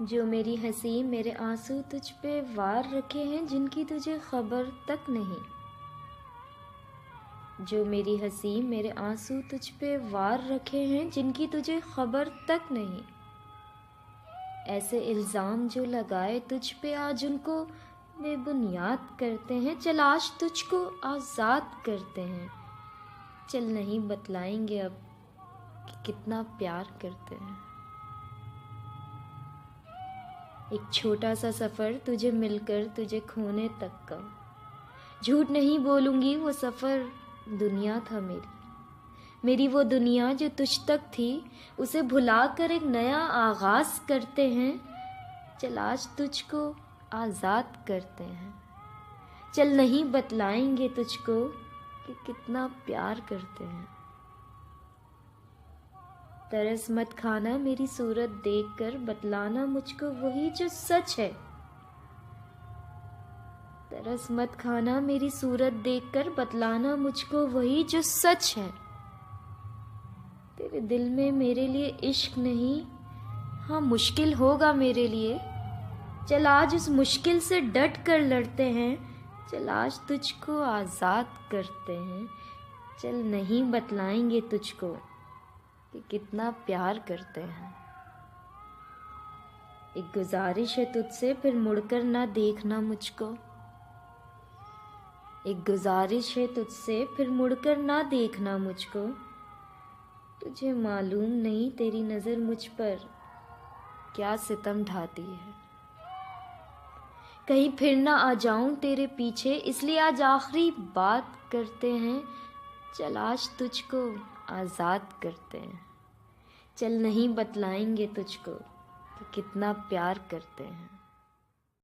जो मेरी हंसी मेरे आंसू तुझ पे वार रखे हैं जिनकी तुझे खबर तक नहीं। जो मेरी हंसी मेरे आंसू तुझ पे वार रखे हैं जिनकी तुझे खबर तक नहीं। ऐसे इल्ज़ाम जो लगाए तुझ पे आज उनको बेबुनियाद करते हैं। चल आज तुझको आज़ाद करते हैं। चल नहीं बतलाएंगे अब कि कितना प्यार करते हैं। एक छोटा सा सफ़र तुझे मिलकर तुझे खोने तक का। झूठ नहीं बोलूँगी वो सफ़र दुनिया था मेरी वो दुनिया जो तुझ तक थी उसे भुलाकर एक नया आगाज़ करते हैं। चल आज तुझको आज़ाद करते हैं। चल नहीं बतलाएंगे तुझको कि कितना प्यार करते हैं। तरस मत खाना मेरी सूरत देखकर बतलाना मुझको वही जो सच है। तरस मत खाना मेरी सूरत देखकर बतलाना मुझको वही जो सच है। तेरे दिल में मेरे लिए इश्क नहीं, हाँ मुश्किल होगा मेरे लिए। चल आज उस मुश्किल से डट कर लड़ते हैं। चल आज तुझको आज़ाद करते हैं। चल नहीं बतलाएंगे तुझको कि कितना प्यार करते हैं। एक गुजारिश है तुझसे फिर मुड़कर ना देखना मुझको। एक गुजारिश है तुझसे फिर मुड़कर ना देखना मुझको। तुझे मालूम नहीं तेरी नज़र मुझ पर क्या सितम ढाती है। कहीं फिर ना आ जाऊं तेरे पीछे इसलिए आज आखिरी बात करते हैं। चल आज तुझको आज़ाद करते हैं। चल नहीं बतलाएंगे तुझको कि कितना प्यार करते हैं।